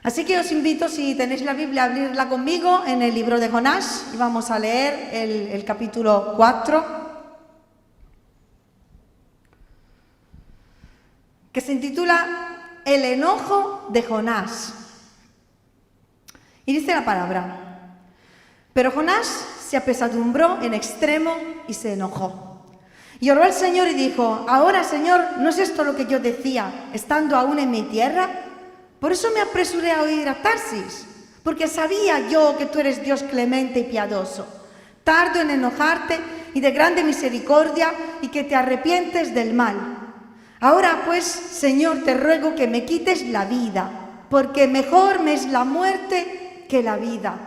Así que os invito, si tenéis la Biblia, a abrirla conmigo en el libro de Jonás y vamos a leer el capítulo 4, que se intitula El enojo de Jonás. Y dice la palabra: pero Jonás se apesadumbró en extremo y se enojó. Y oró al Señor y dijo: ahora, Señor, ¿no es esto lo que yo decía, estando aún en mi tierra? Por eso me apresuré a ir a Tarsis, porque sabía yo que tú eres Dios clemente y piadoso, tardo en enojarte y de grande misericordia, y que te arrepientes del mal. Ahora pues, Señor, te ruego que me quites la vida, porque mejor me es la muerte que la vida.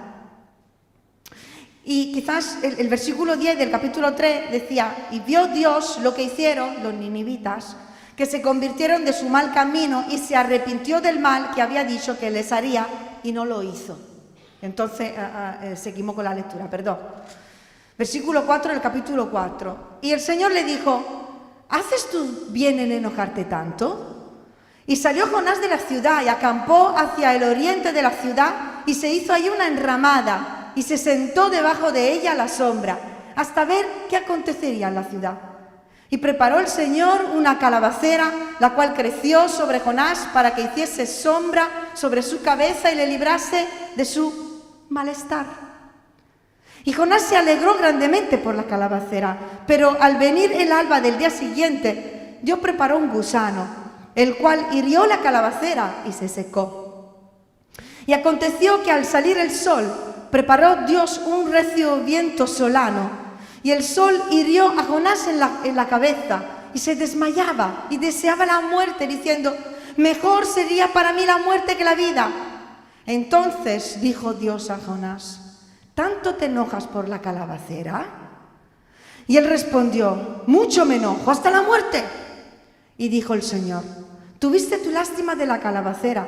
Y quizás el versículo 10 del capítulo 3 decía: y vio Dios lo que hicieron los ninivitas, que se convirtieron de su mal camino, y se arrepintió del mal que había dicho que les haría, y no lo hizo. Entonces seguimos con la lectura, perdón. Versículo 4 del capítulo 4. Y el Señor le dijo: ¿haces tú bien en enojarte tanto? Y salió Jonás de la ciudad y acampó hacia el oriente de la ciudad, y se hizo allí una enramada, y se sentó debajo de ella a la sombra, hasta ver qué acontecería en la ciudad. Y preparó el Señor una calabacera, la cual creció sobre Jonás para que hiciese sombra sobre su cabeza y le librase de su malestar. Y Jonás se alegró grandemente por la calabacera, pero al venir el alba del día siguiente, Dios preparó un gusano, el cual hirió la calabacera y se secó. Y aconteció que al salir el sol, preparó Dios un recio viento solano, y el sol hirió a Jonás en la cabeza, y se desmayaba y deseaba la muerte, diciendo: mejor sería para mí la muerte que la vida. Entonces dijo Dios a Jonás: ¿tanto te enojas por la calabacera? Y él respondió: mucho me enojo, hasta la muerte. Y dijo el Señor: tuviste tu lástima de la calabacera,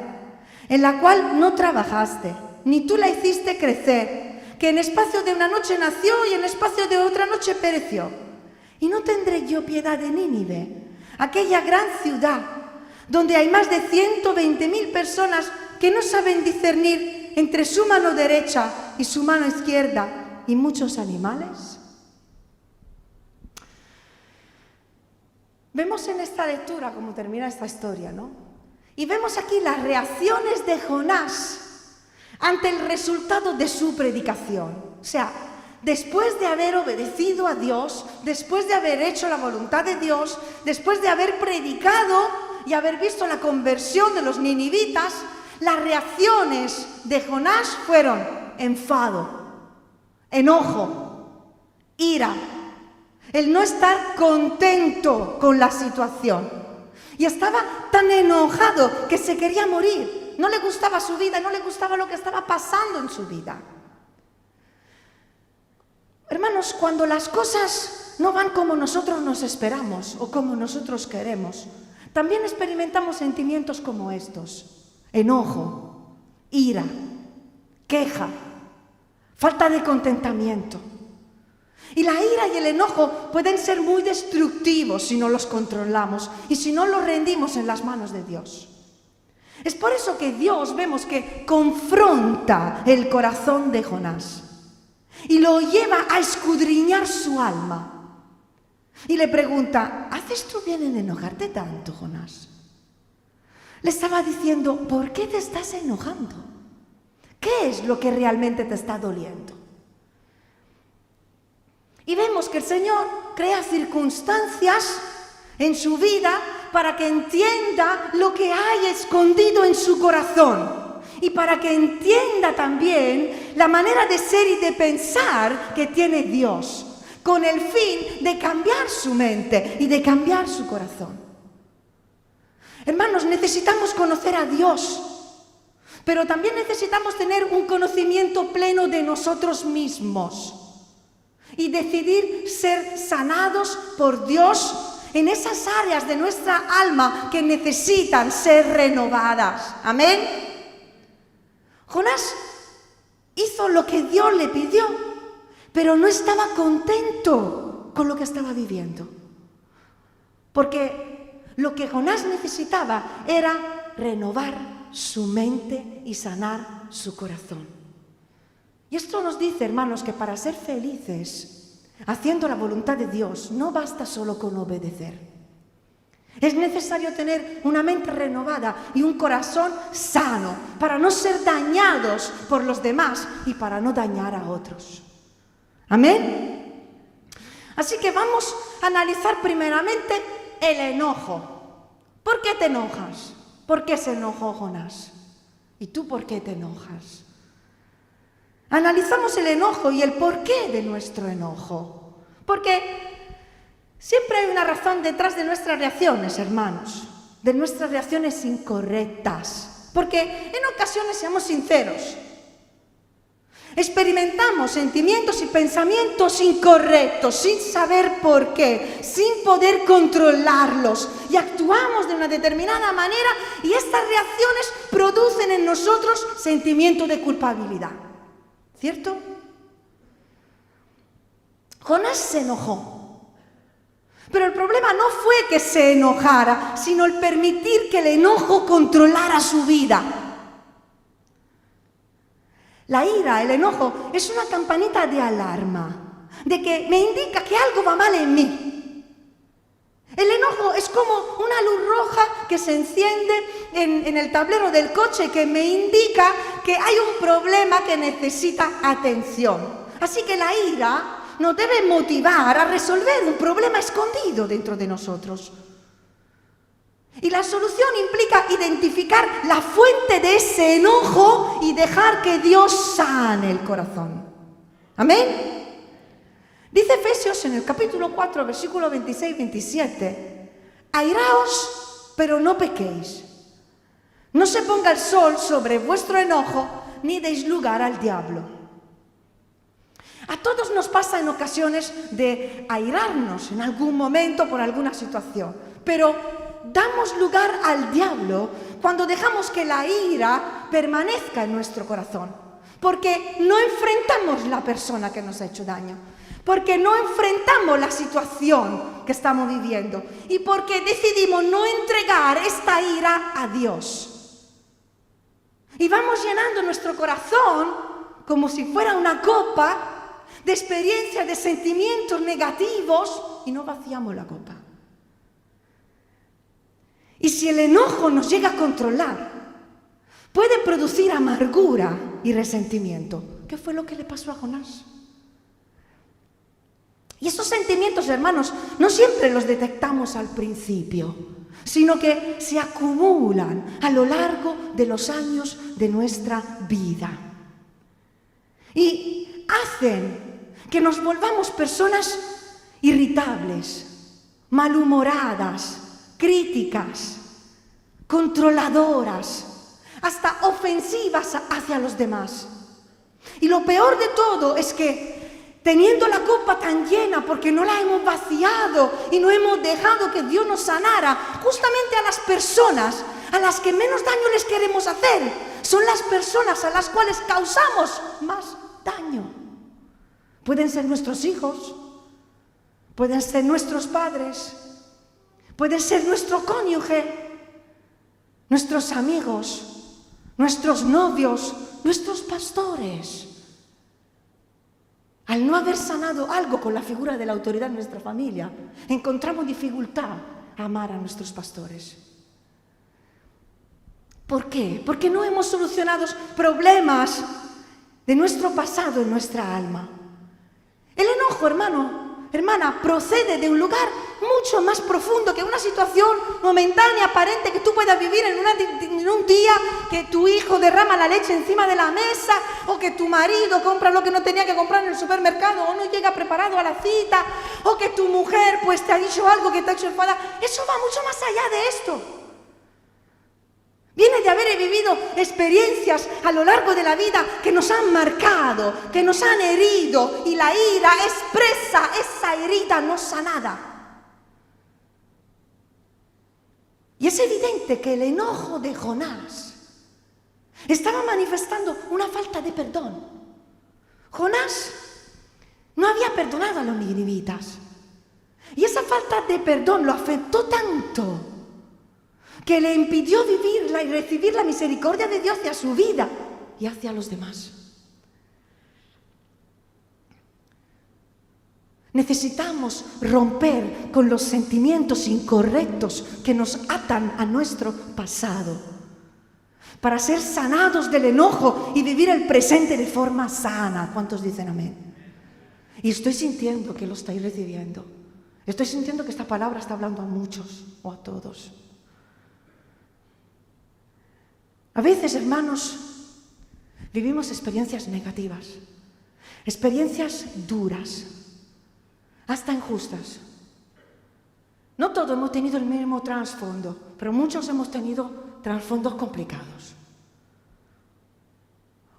en la cual no trabajaste, ni tú la hiciste crecer, que en espacio de una noche nació y en espacio de otra noche pereció. ¿Y no tendré yo piedad de Nínive, aquella gran ciudad, donde hay más de 120.000 personas que no saben discernir entre su mano derecha y su mano izquierda, y muchos animales? Vemos en esta lectura cómo termina esta historia, ¿no? Y vemos aquí las reacciones de Jonás ante el resultado de su predicación. O sea, después de haber obedecido a Dios, después de haber hecho la voluntad de Dios, después de haber predicado y haber visto la conversión de los ninivitas, las reacciones de Jonás fueron enfado, enojo, ira, el no estar contento con la situación. Y estaba tan enojado que se quería morir. No le gustaba su vida, no le gustaba lo que estaba pasando en su vida. Hermanos, cuando las cosas no van como nosotros nos esperamos o como nosotros queremos, también experimentamos sentimientos como estos: enojo, ira, queja, falta de contentamiento. Y la ira y el enojo pueden ser muy destructivos si no los controlamos y si no los rendimos en las manos de Dios. Es por eso que Dios vemos que confronta el corazón de Jonás y lo lleva a escudriñar su alma. Y le pregunta: ¿haces tú bien en enojarte tanto, Jonás? Le estaba diciendo: ¿por qué te estás enojando? ¿Qué es lo que realmente te está doliendo? Y vemos que el Señor crea circunstancias en su vida para que entienda lo que hay escondido en su corazón y para que entienda también la manera de ser y de pensar que tiene Dios, con el fin de cambiar su mente y de cambiar su corazón. Hermanos, necesitamos conocer a Dios, pero también necesitamos tener un conocimiento pleno de nosotros mismos y decidir ser sanados por Dios en esas áreas de nuestra alma que necesitan ser renovadas. Amén. Jonás hizo lo que Dios le pidió, pero no estaba contento con lo que estaba viviendo. Porque lo que Jonás necesitaba era renovar su mente y sanar su corazón. Y esto nos dice, hermanos, que para ser felices, haciendo la voluntad de Dios, no basta solo con obedecer. Es necesario tener una mente renovada y un corazón sano para no ser dañados por los demás y para no dañar a otros. ¿Amén? Así que vamos a analizar primeramente el enojo. ¿Por qué te enojas? ¿Por qué se enojó Jonás? ¿Y tú por qué te enojas? Analizamos el enojo y el porqué de nuestro enojo. Porque siempre hay una razón detrás de nuestras reacciones, hermanos, de nuestras reacciones incorrectas. Porque en ocasiones, seamos sinceros, experimentamos sentimientos y pensamientos incorrectos sin saber por qué, sin poder controlarlos y actuamos de una determinada manera y estas reacciones producen en nosotros sentimiento de culpabilidad. ¿Cierto? Jonás se enojó. Pero el problema no fue que se enojara, sino el permitir que el enojo controlara su vida. La ira, el enojo, es una campanita de alarma, de que me indica que algo va mal en mí. El enojo es como una luz roja que se enciende en el tablero del coche que me indica que hay un problema que necesita atención. Así que la ira nos debe motivar a resolver un problema escondido dentro de nosotros. Y la solución implica identificar la fuente de ese enojo y dejar que Dios sane el corazón. ¿Amén? Dice Efesios en el capítulo 4, versículo 26-27, airaos, pero no pequéis. No se ponga el sol sobre vuestro enojo, ni deis lugar al diablo. A todos nos pasa en ocasiones de airarnos en algún momento por alguna situación, pero damos lugar al diablo cuando dejamos que la ira permanezca en nuestro corazón, porque no enfrentamos la persona que nos ha hecho daño, porque no enfrentamos la situación que estamos viviendo y porque decidimos no entregar esta ira a Dios. Y vamos llenando nuestro corazón como si fuera una copa de experiencias, de sentimientos negativos y no vaciamos la copa. Y si el enojo nos llega a controlar, puede producir amargura y resentimiento. ¿Qué fue lo que le pasó a Jonás? Y esos sentimientos, hermanos, no siempre los detectamos al principio, sino que se acumulan a lo largo de los años de nuestra vida. Y hacen que nos volvamos personas irritables, malhumoradas, críticas, controladoras, hasta ofensivas hacia los demás. Y lo peor de todo es que teniendo la copa tan llena porque no la hemos vaciado y no hemos dejado que Dios nos sanara, justamente a las personas a las que menos daño les queremos hacer, son las personas a las cuales causamos más daño. Pueden ser nuestros hijos, pueden ser nuestros padres, pueden ser nuestro cónyuge, nuestros amigos, nuestros novios, nuestros pastores. Al no haber sanado algo con la figura de la autoridad en nuestra familia, encontramos dificultad a amar a nuestros pastores. ¿Por qué? Porque no hemos solucionado problemas de nuestro pasado en nuestra alma. El enojo, hermana, procede de un lugar mucho más profundo que una situación momentánea, aparente, que tú puedas vivir en un día, que tu hijo derrama la leche encima de la mesa, o que tu marido compra lo que no tenía que comprar en el supermercado, o no llega preparado a la cita, o que tu mujer pues te ha dicho algo que te ha hecho enfadar. Eso va mucho más allá de esto. Viene de haber vivido experiencias a lo largo de la vida que nos han marcado, que nos han herido, y la ira expresa esa herida no sanada. Y es evidente que el enojo de Jonás estaba manifestando una falta de perdón. Jonás no había perdonado a los ninivitas, y esa falta de perdón lo afectó tanto que le impidió vivirla y recibir la misericordia de Dios hacia su vida y hacia los demás. Necesitamos romper con los sentimientos incorrectos que nos atan a nuestro pasado para ser sanados del enojo y vivir el presente de forma sana. ¿Cuántos dicen amén? Y estoy sintiendo que lo estáis recibiendo. Estoy sintiendo que esta palabra está hablando a muchos o a todos. A veces, hermanos, vivimos experiencias negativas, experiencias duras, hasta injustas. No todos hemos tenido el mismo trasfondo, pero muchos hemos tenido trasfondos complicados.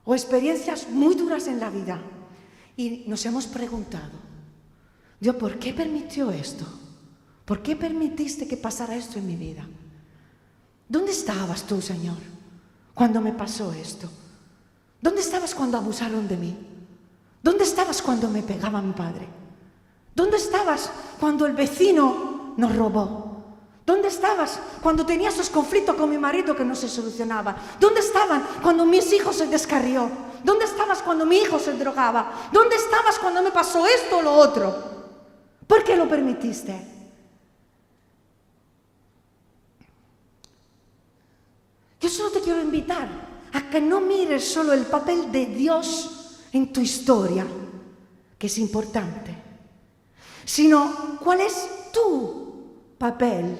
O experiencias muy duras en la vida. Y nos hemos preguntado, Dios, ¿por qué permitió esto? ¿Por qué permitiste que pasara esto en mi vida? ¿Dónde estabas tú, Señor, cuando me pasó esto? ¿Dónde estabas cuando abusaron de mí? ¿Dónde estabas cuando me pegaba mi padre? ¿Dónde estabas cuando el vecino nos robó? ¿Dónde estabas cuando tenía esos conflictos con mi marido que no se solucionaban? ¿Dónde estaban cuando mis hijos se descarrió? ¿Dónde estabas cuando mi hijo se drogaba? ¿Dónde estabas cuando me pasó esto o lo otro? ¿Por qué lo permitiste? Yo solo te quiero invitar a que no mires solo el papel de Dios en tu historia, que es importante, sino cuál es tu papel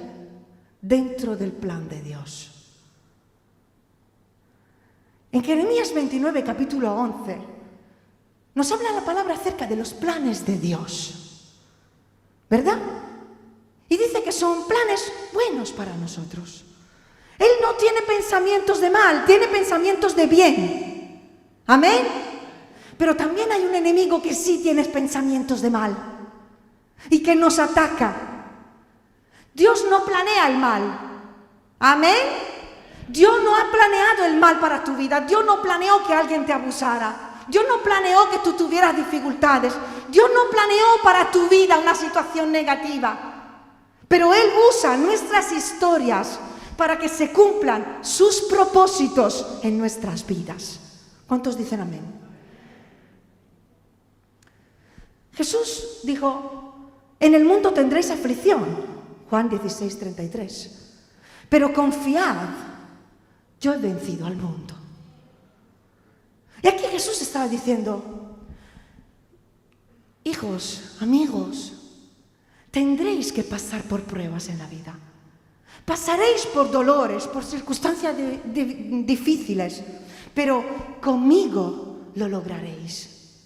dentro del plan de Dios. En Jeremías 29, capítulo 11, nos habla la palabra acerca de los planes de Dios, ¿verdad? Y dice que son planes buenos para nosotros. Él no tiene pensamientos de mal, tiene pensamientos de bien. ¿Amén? Pero también hay un enemigo que sí tiene pensamientos de mal y que nos ataca. Dios no planea el mal. ¿Amén? Dios no ha planeado el mal para tu vida. Dios no planeó que alguien te abusara. Dios no planeó que tú tuvieras dificultades. Dios no planeó para tu vida una situación negativa. Pero Él usa nuestras historias para que se cumplan sus propósitos en nuestras vidas. ¿Cuántos dicen amén? Jesús dijo, en el mundo tendréis aflicción. Juan 16, 33. Pero confiad, yo he vencido al mundo. Y aquí Jesús estaba diciendo, hijos, amigos, tendréis que pasar por pruebas en la vida. Pasaréis por dolores, por circunstancias difíciles, pero conmigo lo lograréis.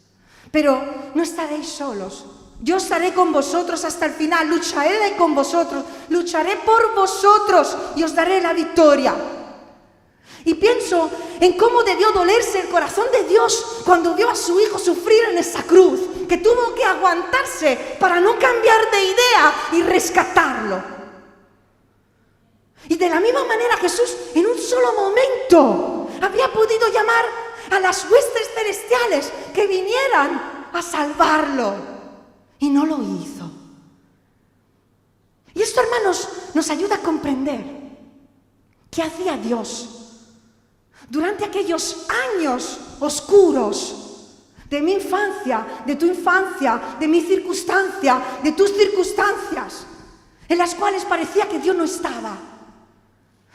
Pero no estaréis solos. Yo estaré con vosotros hasta el final, lucharé con vosotros, lucharé por vosotros y os daré la victoria. Y pienso en cómo debió dolerse el corazón de Dios cuando vio a su hijo sufrir en esa cruz, que tuvo que aguantarse para no cambiar de idea y rescatarlo. Y de la misma manera Jesús en un solo momento había podido llamar a las huestes celestiales que vinieran a salvarlo. Y no lo hizo. Y esto, hermanos, nos ayuda a comprender qué hacía Dios durante aquellos años oscuros de mi infancia, de tu infancia, de mi circunstancia, de tus circunstancias, en las cuales parecía que Dios no estaba.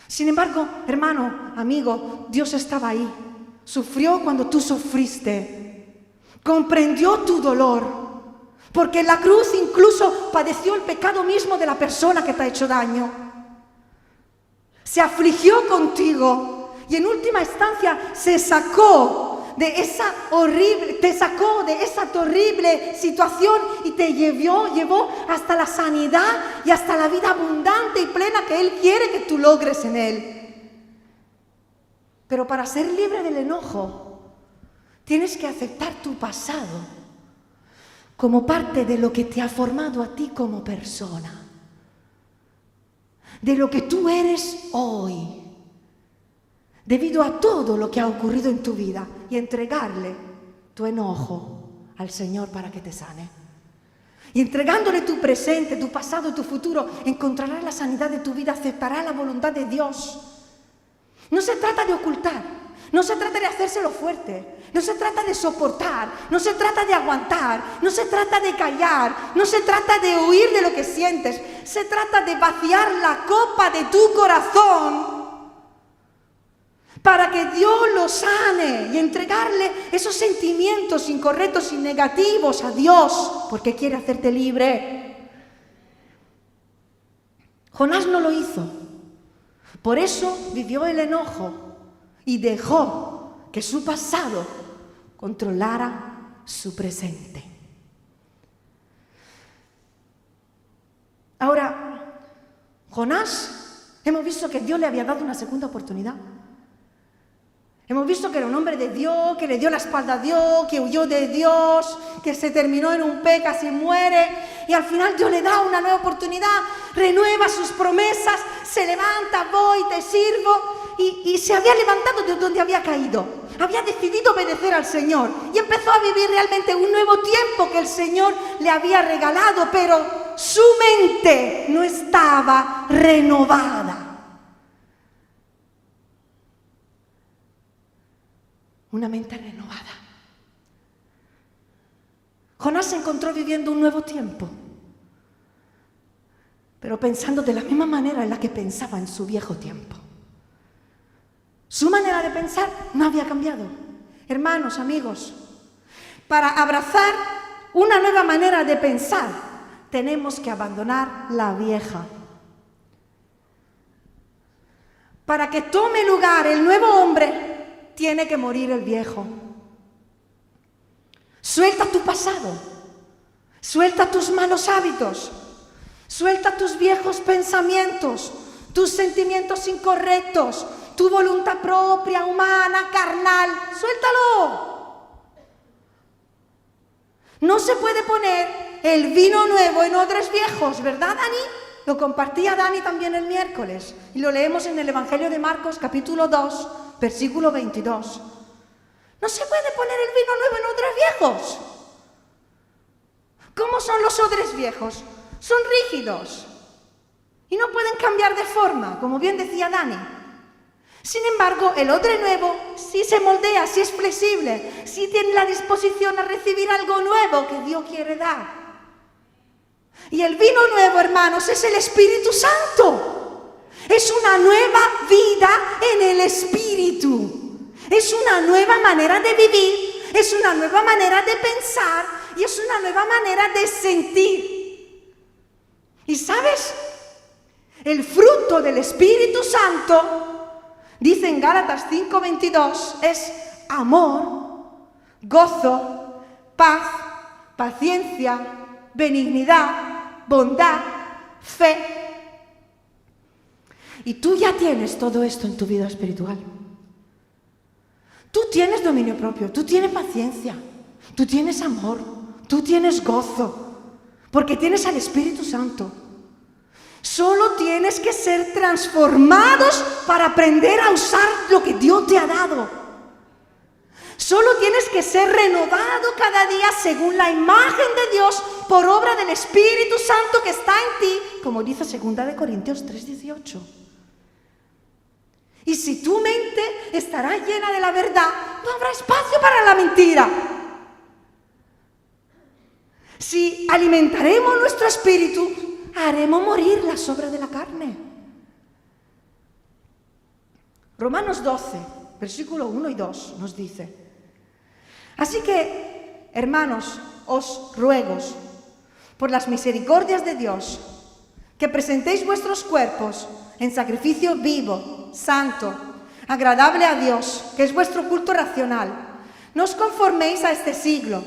Sin embargo, hermano, amigo, Dios estaba ahí. Sufrió cuando tú sufriste. Comprendió tu dolor. Porque en la cruz incluso padeció el pecado mismo de la persona que te ha hecho daño. Se afligió contigo y en última instancia se sacó de esa terrible situación y te llevó hasta la sanidad y hasta la vida abundante y plena que Él quiere que tú logres en Él. Pero para ser libre del enojo, tienes que aceptar tu pasado como parte de lo que te ha formado a ti como persona, de lo que tú eres hoy, debido a todo lo que ha ocurrido en tu vida, y entregarle tu enojo al Señor para que te sane. Y entregándole tu presente, tu pasado y tu futuro, encontrarás la sanidad de tu vida, aceptarás la voluntad de Dios. No se trata de ocultar, no se trata de hacérselo fuerte, no se trata de soportar, no se trata de aguantar, no se trata de callar, no se trata de huir de lo que sientes, se trata de vaciar la copa de tu corazón para que Dios lo sane y entregarle esos sentimientos incorrectos y negativos a Dios, porque quiere hacerte libre. Jonás no lo hizo, por eso vivió el enojo y dejó que su pasado controlara su presente. Ahora, Jonás, hemos visto que Dios le había dado una segunda oportunidad. Hemos visto que era un hombre de Dios, que le dio la espalda a Dios, que huyó de Dios, que se terminó en un pecado, casi muere, y al final Dios le da una nueva oportunidad, renueva sus promesas, se levanta, voy, te sirvo, y se había levantado de donde había caído, había decidido obedecer al Señor, y empezó a vivir realmente un nuevo tiempo que el Señor le había regalado, pero su mente no estaba renovada. Una mente renovada. Jonás se encontró viviendo un nuevo tiempo, pero pensando de la misma manera en la que pensaba en su viejo tiempo. Su manera de pensar no había cambiado. Hermanos, amigos, para abrazar una nueva manera de pensar, tenemos que abandonar la vieja. Para que tome lugar el nuevo hombre, tiene que morir el viejo. Suelta tu pasado, suelta tus malos hábitos, suelta tus viejos pensamientos, tus sentimientos incorrectos, tu voluntad propia, humana, carnal, suéltalo. No se puede poner el vino nuevo en odres viejos, ¿verdad, Dani? Lo compartía Dani también el miércoles y lo leemos en el Evangelio de Marcos, capítulo 2, versículo 22. No se puede poner el vino nuevo en odres viejos. ¿Cómo son los odres viejos? Son rígidos y no pueden cambiar de forma, como bien decía Dani. Sin embargo, el odre nuevo sí se moldea, sí es flexible, sí tiene la disposición a recibir algo nuevo que Dios quiere dar. Y el vino nuevo, hermanos, es el Espíritu Santo. Es una nueva vida en el Espíritu. Es una nueva manera de vivir, es una nueva manera de pensar y es una nueva manera de sentir. ¿Y sabes? El fruto del Espíritu Santo, dice en Gálatas 5:22, es amor, gozo, paz, paciencia, benignidad, bondad, fe. Y tú ya tienes todo esto en tu vida espiritual. Tú tienes dominio propio, tú tienes paciencia, tú tienes amor, tú tienes gozo, porque tienes al Espíritu Santo. Solo tienes que ser transformados para aprender a usar lo que Dios te ha dado. Solo tienes que ser renovado cada día según la imagen de Dios por obra del Espíritu Santo que está en ti, como dice 2 Corintios 3:18. Y si tu mente estará llena de la verdad, no habrá espacio para la mentira. Si alimentaremos nuestro espíritu, haremos morir las obras de la carne. Romanos 12, versículo 1 y 2 nos dice: así que, hermanos, os ruego, por las misericordias de Dios, que presentéis vuestros cuerpos en sacrificio vivo, santo, agradable a Dios, que es vuestro culto racional. No os conforméis a este siglo,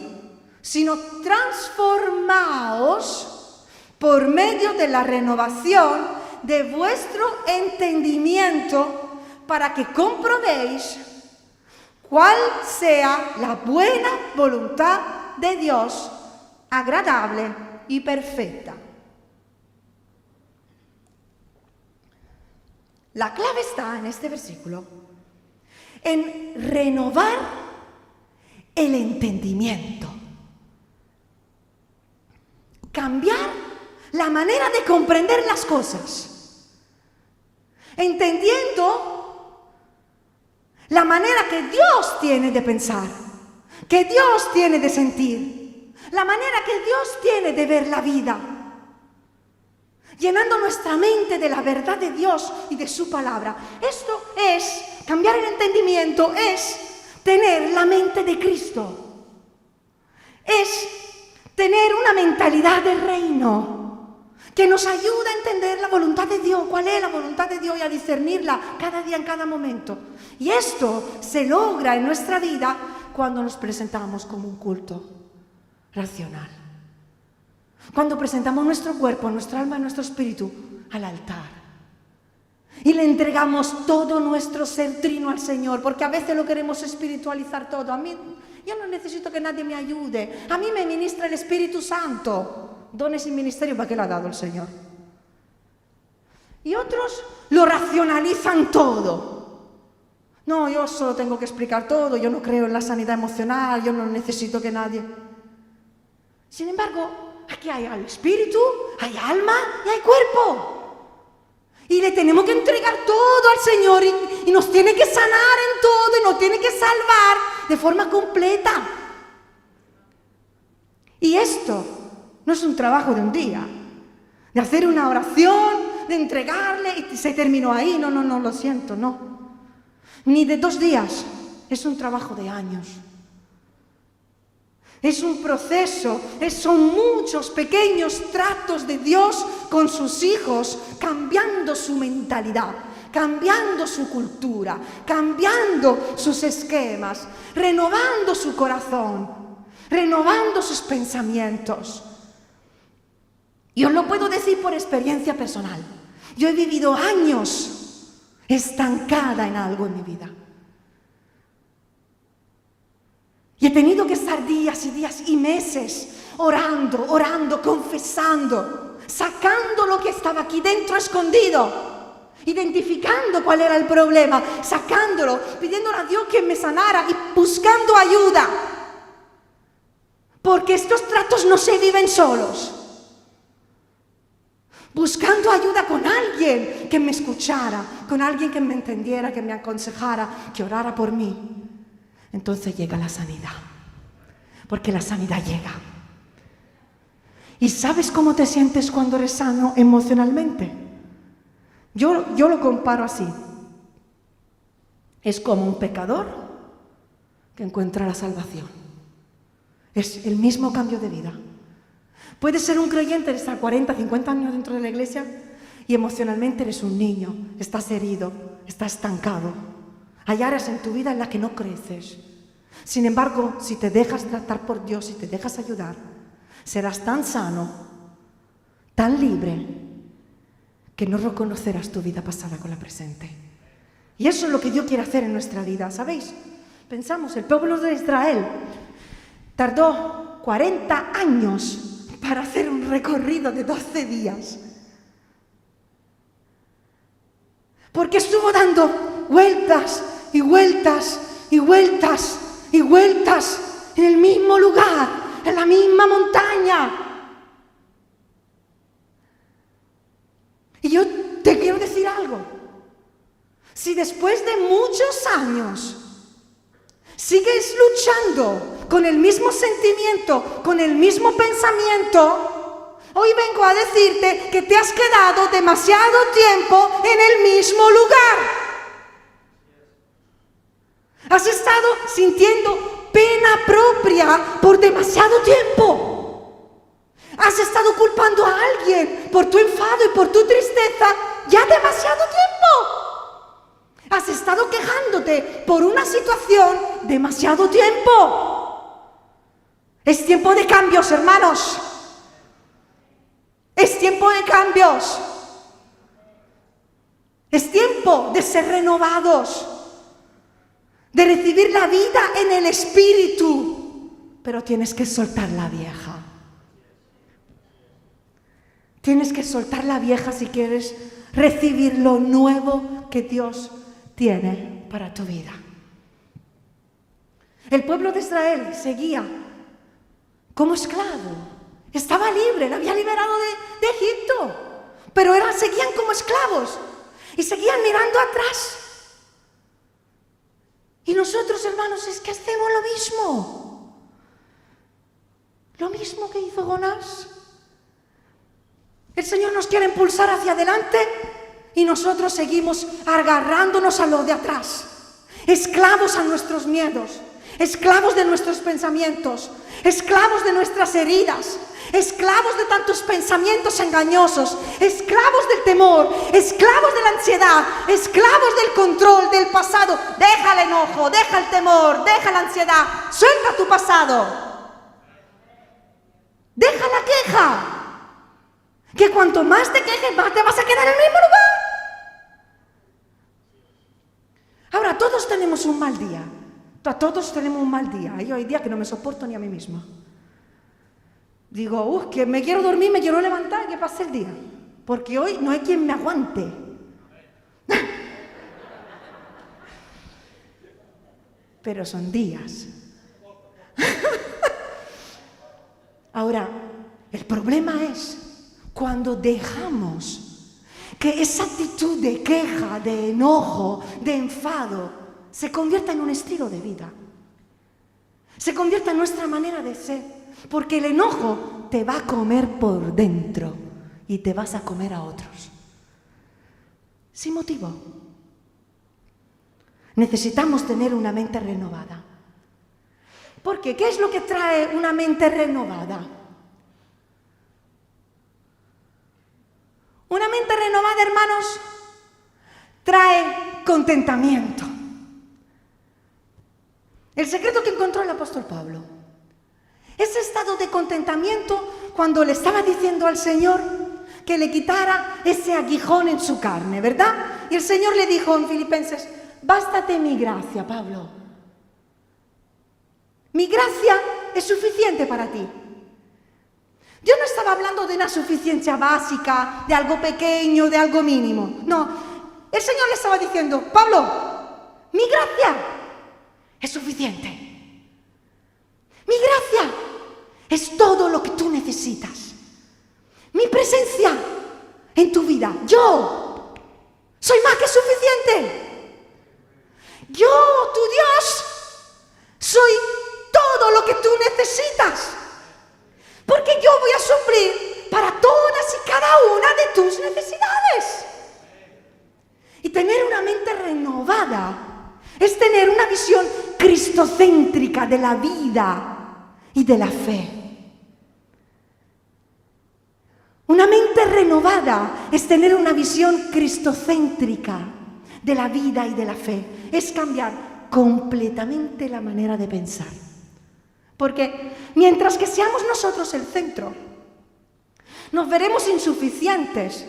sino transformaos por medio de la renovación de vuestro entendimiento, para que comprobéis cuál sea la buena voluntad de Dios, agradable y perfecta. La clave está en este versículo, en renovar el entendimiento. cambiar la manera de comprender las cosas, entendiendo la manera que Dios tiene de pensar, que Dios tiene de sentir, la manera que Dios tiene de ver la vida, llenando nuestra mente de la verdad de Dios y de su palabra. Esto es, cambiar el entendimiento es tener la mente de Cristo, es tener una mentalidad de reino que nos ayuda a entender la voluntad de Dios, cuál es la voluntad de Dios y a discernirla cada día, en cada momento. Y esto se logra en nuestra vida cuando nos presentamos como un culto racional. Cuando presentamos nuestro cuerpo, nuestra alma y nuestro espíritu al altar. Y le entregamos todo nuestro ser trino al Señor, porque a veces lo queremos espiritualizar todo. A mí, yo no necesito que nadie me ayude. A mí me ministra el Espíritu Santo. Dones y ministerio, ¿para qué lo ha dado el Señor? Y otros lo racionalizan todo. No, yo solo tengo que explicar todo, yo no creo en la sanidad emocional, yo no necesito que nadie... Sin embargo, aquí hay espíritu, hay alma y hay cuerpo. Y le tenemos que entregar todo al Señor y nos tiene que sanar en todo y nos tiene que salvar de forma completa. Y esto no es un trabajo de un día, de hacer una oración, de entregarle y se terminó ahí. No, lo siento, no. Ni de 2 días, es un trabajo de años. Es un proceso, son muchos pequeños tratos de Dios con sus hijos, cambiando su mentalidad, cambiando su cultura, cambiando sus esquemas, renovando su corazón, renovando sus pensamientos. Y os lo puedo decir por experiencia personal. Yo he vivido años estancada en algo en mi vida. Y he tenido que estar días y días y meses orando, confesando, sacando lo que estaba aquí dentro escondido, identificando cuál era el problema, sacándolo, pidiéndole a Dios que me sanara y buscando ayuda. Porque estos tratos no se viven solos. Buscando ayuda con alguien que me escuchara, con alguien que me entendiera, que me aconsejara, que orara por mí. Entonces llega la sanidad, porque la sanidad llega. ¿Y sabes cómo te sientes cuando eres sano emocionalmente? Yo lo comparo así. Es como un pecador que encuentra la salvación. Es el mismo cambio de vida. Puedes ser un creyente de estar 40, 50 años dentro de la iglesia y emocionalmente eres un niño, estás herido, estás estancado. Hay áreas en tu vida en las que no creces. Sin embargo, si te dejas tratar por Dios, si te dejas ayudar, serás tan sano, tan libre, que no reconocerás tu vida pasada con la presente. Y eso es lo que Dios quiere hacer en nuestra vida, ¿sabéis? Pensamos, el pueblo de Israel tardó 40 años para hacer un recorrido de 12 días. Porque estuvo dando vueltas y vueltas y vueltas y vueltas en el mismo lugar, en la misma montaña. Y yo te quiero decir algo. Si después de muchos años sigues luchando con el mismo sentimiento, con el mismo pensamiento, hoy vengo a decirte que te has quedado demasiado tiempo en el mismo lugar. Has estado sintiendo pena propia por demasiado tiempo. Has estado culpando a alguien por tu enfado y por tu tristeza ya demasiado tiempo. Has estado quejándote por una situación demasiado tiempo. Es tiempo de cambios, hermanos. Es tiempo de cambios. Es tiempo de ser renovados, de recibir la vida en el Espíritu. Pero tienes que soltar la vieja. Tienes que soltar la vieja si quieres recibir lo nuevo que Dios tiene para tu vida. El pueblo de Israel seguía como esclavo Estaba libre, la había liberado de Egipto. Pero seguían como esclavos y seguían mirando atrás. Y nosotros, hermanos, es que hacemos lo mismo. Lo mismo que hizo Jonás. El Señor nos quiere impulsar hacia adelante y nosotros seguimos agarrándonos a lo de atrás. Esclavos a nuestros miedos, esclavos de nuestros pensamientos, esclavos de nuestras heridas, esclavos de tantos pensamientos engañosos, esclavos del temor, esclavos de la ansiedad, esclavos del control, del pasado. Deja el enojo, deja el temor, deja la ansiedad, suelta tu pasado. Deja la queja, que cuanto más te quejes, más te vas a quedar en el mismo lugar. Ahora, todos tenemos un mal día. Todos tenemos un mal día. Yo hay días que no me soporto ni a mí misma. Digo, que me quiero dormir, me quiero levantar y que pase el día. Porque hoy no hay quien me aguante. Pero son días. Ahora, el problema es cuando dejamos que esa actitud de queja, de enojo, de enfado, se convierta en un estilo de vida. Se convierta en nuestra manera de ser. Porque el enojo te va a comer por dentro y te vas a comer a otros. Sin motivo. Necesitamos tener una mente renovada. Porque, ¿qué es lo que trae una mente renovada? Una mente renovada, hermanos, trae contentamiento. El secreto que encontró el apóstol Pablo. Ese estado de contentamiento cuando le estaba diciendo al Señor que le quitara ese aguijón en su carne, ¿verdad? Y el Señor le dijo en Filipenses, bástate mi gracia, Pablo. Mi gracia es suficiente para ti. Yo no estaba hablando de una suficiencia básica, de algo pequeño, de algo mínimo. No, el Señor le estaba diciendo, Pablo, mi gracia es suficiente. Mi gracia es todo lo que tú necesitas. Mi presencia en tu vida, yo soy más que suficiente. Yo, tu Dios, soy todo lo que tú necesitas. Porque yo voy a suplir para todas y cada una de tus necesidades. Y tener una mente renovada es tener una visión cristocéntrica de la vida y de la fe. Una mente renovada es tener una visión cristocéntrica de la vida y de la fe. Es cambiar completamente la manera de pensar. Porque mientras que seamos nosotros el centro, nos veremos insuficientes.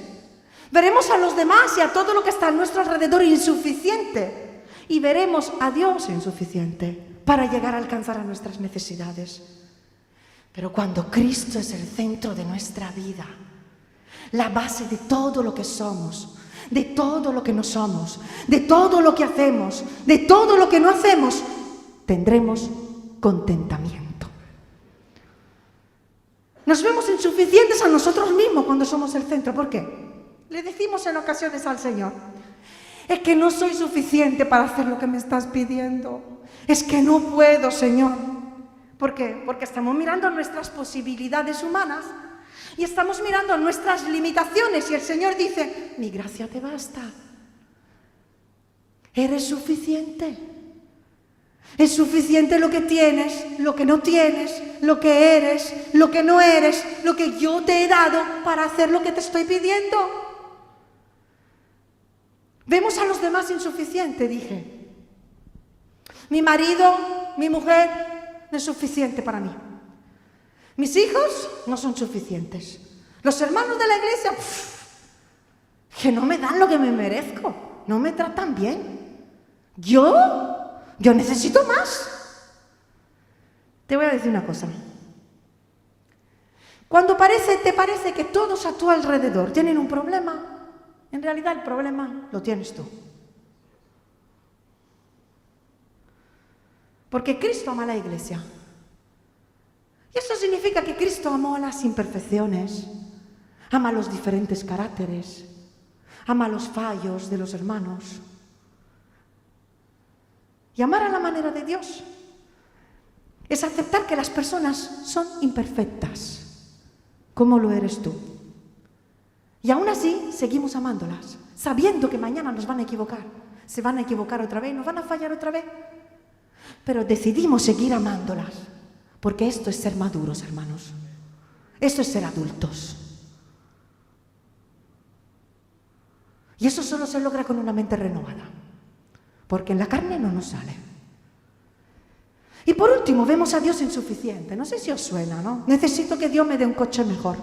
Veremos a los demás y a todo lo que está a nuestro alrededor insuficiente. Y veremos a Dios insuficiente para llegar a alcanzar a nuestras necesidades. Pero cuando Cristo es el centro de nuestra vida, la base de todo lo que somos, de todo lo que no somos, de todo lo que hacemos, de todo lo que no hacemos, tendremos contentamiento. Nos vemos insuficientes a nosotros mismos cuando somos el centro. ¿Por qué? Le decimos en ocasiones al Señor, es que no soy suficiente para hacer lo que me estás pidiendo. Es que no puedo, Señor. ¿Por qué? Porque estamos mirando nuestras posibilidades humanas y estamos mirando nuestras limitaciones y el Señor dice, mi gracia te basta. Eres suficiente. Es suficiente lo que tienes, lo que no tienes, lo que eres, lo que no eres, lo que yo te he dado para hacer lo que te estoy pidiendo. Vemos a los demás insuficientes, dije. Mi marido, mi mujer, no es suficiente para mí. Mis hijos no son suficientes. Los hermanos de la iglesia, que no me dan lo que me merezco, no me tratan bien. Yo necesito más. Te voy a decir una cosa. Cuando te parece que todos a tu alrededor tienen un problema, en realidad el problema lo tienes tú. Porque Cristo ama a la iglesia. Y eso significa que Cristo Jesucristo amó a las imperfecciones, ama los diferentes caracteres, ama los fallos de los hermanos. Y amar a la manera de Dios es aceptar que las personas son imperfectas, como lo eres tú. Y aún así seguimos amándolas, sabiendo que mañana nos van a equivocar. Se van a equivocar otra vez, nos van a fallar otra vez. Pero decidimos seguir amándolas, porque esto es ser maduros, hermanos. Esto es ser adultos. Y eso solo se logra con una mente renovada, porque en la carne no nos sale. Y por último, vemos a Dios insuficiente. No sé si os suena, ¿no? Necesito que Dios me dé un coche mejor.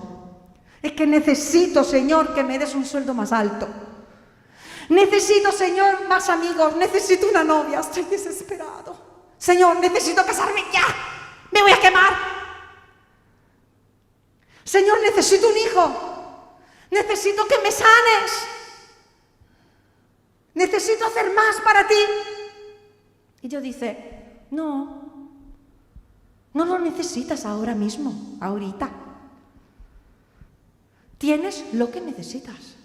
Es que necesito, Señor, que me des un sueldo más alto. Necesito, Señor, más amigos. Necesito una novia. Estoy desesperado. Señor, necesito casarme ya. Me voy a quemar. Señor, necesito un hijo. Necesito que me sanes. Necesito hacer más para ti. Y Dios dice, no lo necesitas ahora mismo, ahorita. Tienes lo que necesitas.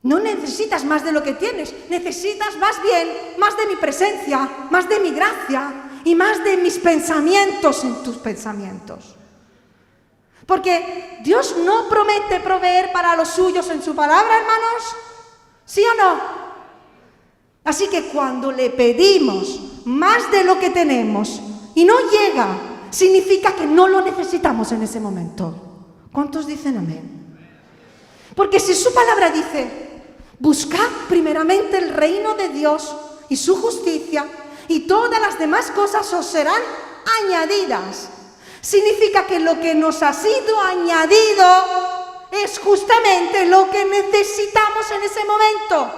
No necesitas más de lo que tienes, necesitas más bien más de mi presencia, más de mi gracia y más de mis pensamientos en tus pensamientos. Porque Dios no promete proveer para los suyos en su palabra, hermanos. ¿Sí o no? Así que cuando le pedimos más de lo que tenemos y no llega, significa que no lo necesitamos en ese momento. ¿Cuántos dicen amén? Porque si su palabra dice, buscad primeramente el reino de Dios y su justicia, y todas las demás cosas os serán añadidas, significa que lo que nos ha sido añadido es justamente lo que necesitamos en ese momento.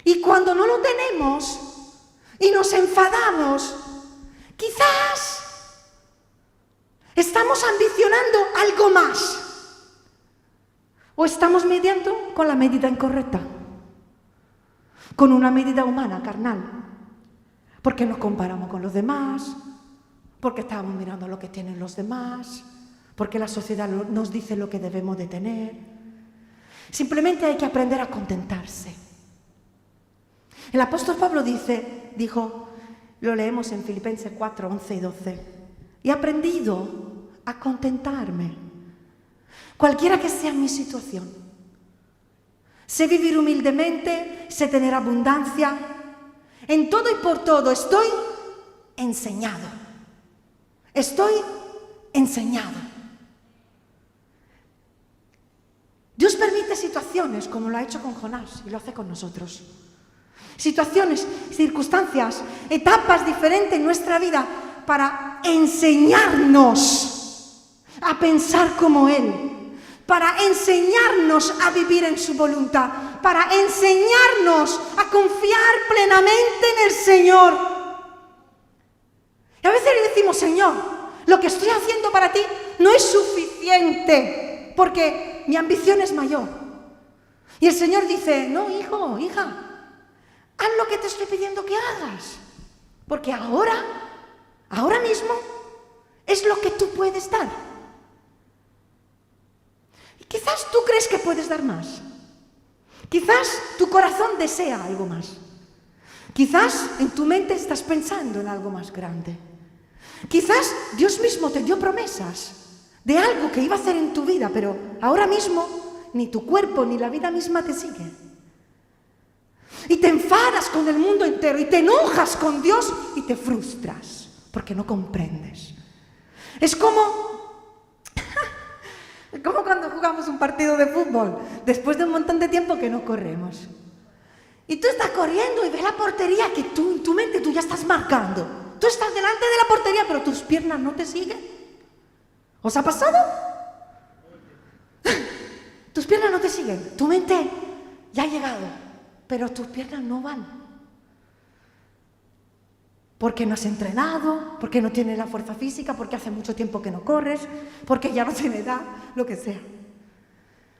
Y cuando no lo tenemos y nos enfadamos, quizás estamos ambicionando algo más. O estamos midiendo con la medida incorrecta, con una medida humana, carnal. Porque nos comparamos con los demás, porque estamos mirando lo que tienen los demás, porque la sociedad nos dice lo que debemos de tener. Simplemente hay que aprender a contentarse. El apóstol Pablo dijo, lo leemos en Filipenses 4, 11 y 12, he aprendido a contentarme, cualquiera que sea mi situación. Sé vivir humildemente, sé tener abundancia. En todo y por todo estoy enseñado. Estoy enseñado. Dios permite situaciones como lo ha hecho con Jonás y lo hace con nosotros. Situaciones, circunstancias, etapas diferentes en nuestra vida para enseñarnos a pensar como Él, para enseñarnos a vivir en su voluntad, para enseñarnos a confiar plenamente en el Señor. Y a veces le decimos, Señor, lo que estoy haciendo para ti no es suficiente, porque mi ambición es mayor. Y el Señor dice, no, hijo, hija, haz lo que te estoy pidiendo que hagas, porque ahora mismo es lo que tú puedes dar. Y quizás tú crees que puedes dar más. Quizás tu corazón desea algo más. Quizás en tu mente estás pensando en algo más grande. Quizás Dios mismo te dio promesas de algo que iba a hacer en tu vida, pero ahora mismo ni tu cuerpo ni la vida misma te sigue. Y te enfadas con el mundo entero y te enojas con Dios y te frustras porque no comprendes. Es como cuando jugamos un partido de fútbol después de un montón de tiempo que no corremos. Y tú estás corriendo y ves la portería que tú en tu mente tú ya estás marcando. Tú estás delante de la portería pero tus piernas no te siguen. ¿Os ha pasado? Tus piernas no te siguen. Tu mente ya ha llegado, pero tus piernas no van. Porque no has entrenado, porque no tienes la fuerza física, porque hace mucho tiempo que no corres, porque ya no tienes edad, lo que sea.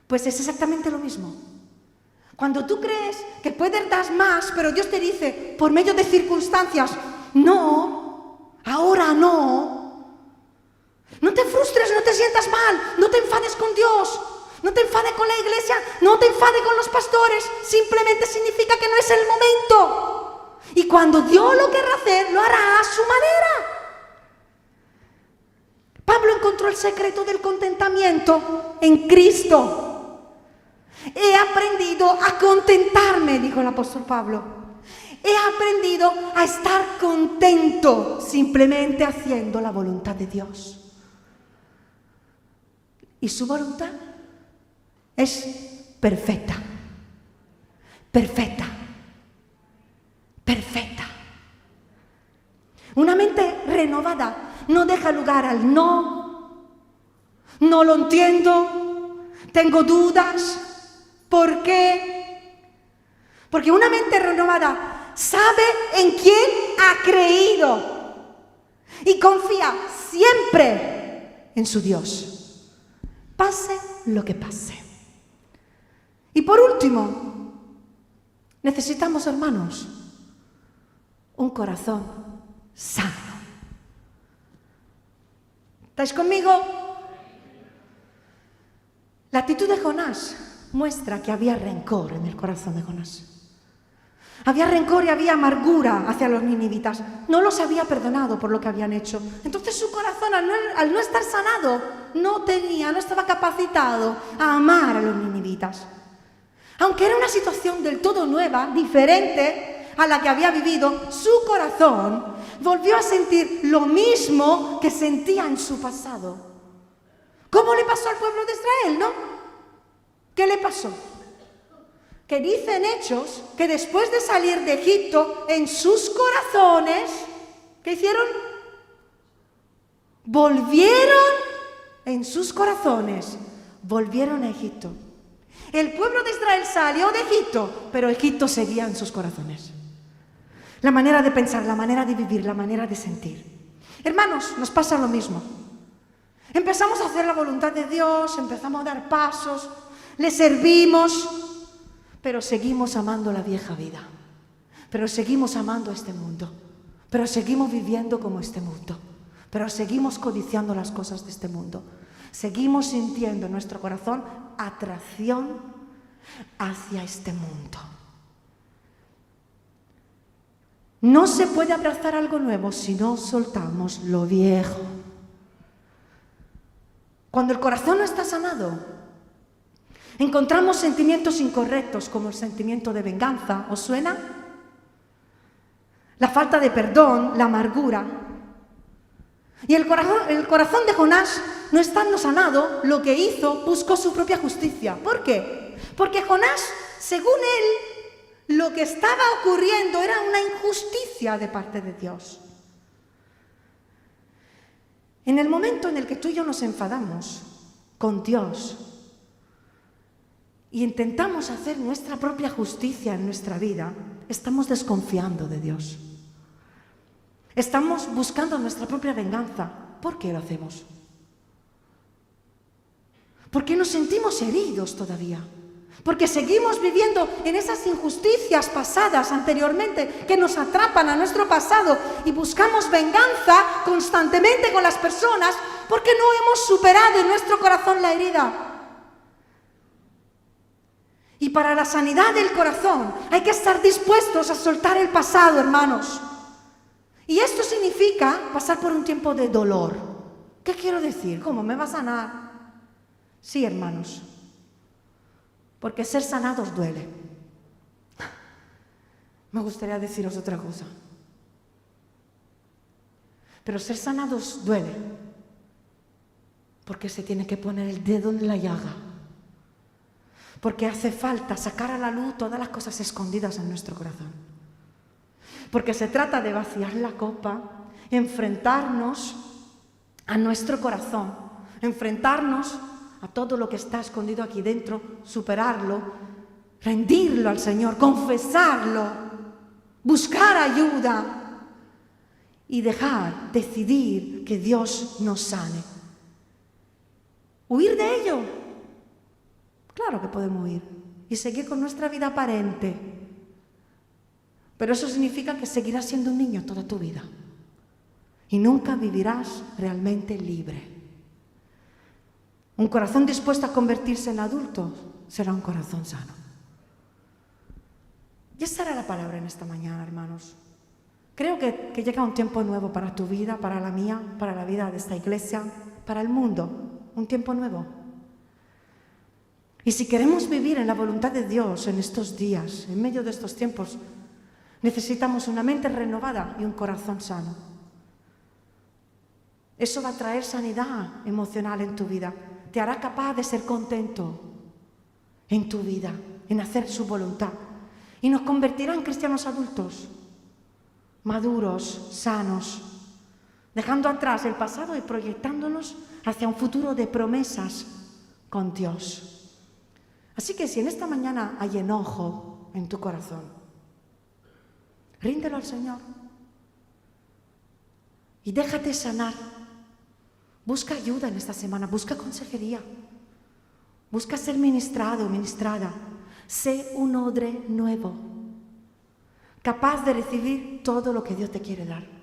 Pues es exactamente lo mismo. Cuando tú crees que puedes dar más, pero Dios te dice, por medio de circunstancias, no, ahora no, sientas mal, no te enfades con Dios, no te enfades con la iglesia, no te enfades con los pastores, simplemente significa que no es el momento. Y cuando Dios lo querrá hacer, lo hará a su manera. Pablo encontró el secreto del contentamiento en Cristo. He aprendido a contentarme, dijo el apóstol Pablo. He aprendido a estar contento simplemente haciendo la voluntad de Dios. Y su voluntad es perfecta, perfecta, perfecta. Una mente renovada no deja lugar al no lo entiendo, tengo dudas, ¿por qué? Porque una mente renovada sabe en quién ha creído y confía siempre en su Dios, pase lo que pase. Y por último, necesitamos, hermanos, un corazón sano. ¿Estáis conmigo? La actitud de Jonás muestra que había rencor en el corazón de Jonás. Había rencor y había amargura hacia los ninivitas. No los había perdonado por lo que habían hecho. Entonces su corazón, al no estar sanado, no estaba capacitado a amar a los ninivitas. Aunque era una situación del todo nueva, diferente a la que había vivido, su corazón volvió a sentir lo mismo que sentía en su pasado. ¿Cómo le pasó al pueblo de Israel, no? ¿Qué le pasó? Que dicen Hechos que después de salir de Egipto, en sus corazones, ¿qué hicieron? Volvieron a Egipto. El pueblo de Israel salió de Egipto, pero Egipto seguía en sus corazones. La manera de pensar, la manera de vivir, la manera de sentir. Hermanos, nos pasa lo mismo. Empezamos a hacer la voluntad de Dios, empezamos a dar pasos, le servimos, pero seguimos amando la vieja vida. Pero seguimos amando este mundo. Pero seguimos viviendo como este mundo. Pero seguimos codiciando las cosas de este mundo. Seguimos sintiendo en nuestro corazón atracción hacia este mundo. No se puede abrazar algo nuevo si no soltamos lo viejo. Cuando el corazón no está sanado, encontramos sentimientos incorrectos como el sentimiento de venganza. ¿Os suena? La falta de perdón, la amargura. Y el corazón de Jonás, no estando sanado, lo que hizo, buscó su propia justicia. ¿Por qué? Porque Jonás, según él, lo que estaba ocurriendo era una injusticia de parte de Dios. En el momento en el que tú y yo nos enfadamos con Dios y intentamos hacer nuestra propia justicia en nuestra vida, estamos desconfiando de Dios. Estamos buscando nuestra propia venganza. ¿Por qué lo hacemos? Porque nos sentimos heridos todavía. Porque seguimos viviendo en esas injusticias pasadas anteriormente que nos atrapan a nuestro pasado y buscamos venganza constantemente con las personas porque no hemos superado en nuestro corazón la herida. Y para la sanidad del corazón hay que estar dispuestos a soltar el pasado, hermanos. Y esto significa pasar por un tiempo de dolor. ¿Qué quiero decir? ¿Cómo me va a sanar? Sí, hermanos. Porque ser sanados duele. Me gustaría deciros otra cosa. Pero ser sanados duele. Porque se tiene que poner el dedo en la llaga. Porque hace falta sacar a la luz todas las cosas escondidas en nuestro corazón. Porque se trata de vaciar la copa, enfrentarnos a nuestro corazón, enfrentarnos a todo lo que está escondido aquí dentro, superarlo, rendirlo al Señor, confesarlo, buscar ayuda y decidir que Dios nos sane. ¿Huir de ello? Claro que podemos huir y seguir con nuestra vida aparente. Pero eso significa que seguirás siendo un niño toda tu vida y nunca vivirás realmente libre. Un corazón dispuesto a convertirse en adulto será un corazón sano. Y esa era la palabra en esta mañana, hermanos. Creo que llega un tiempo nuevo para tu vida, para la mía, para la vida de esta iglesia, para el mundo. Un tiempo nuevo. Y si queremos vivir en la voluntad de Dios en estos días, en medio de estos tiempos, necesitamos una mente renovada y un corazón sano. Eso va a traer sanidad emocional en tu vida. Te hará capaz de ser contento en tu vida, en hacer su voluntad. Y nos convertirá en cristianos adultos, maduros, sanos, dejando atrás el pasado y proyectándonos hacia un futuro de promesas con Dios. Así que si en esta mañana hay enojo en tu corazón, ríndelo al Señor y déjate sanar. Busca ayuda en esta semana, busca consejería, busca ser ministrado o ministrada. Sé un odre nuevo, capaz de recibir todo lo que Dios te quiere dar.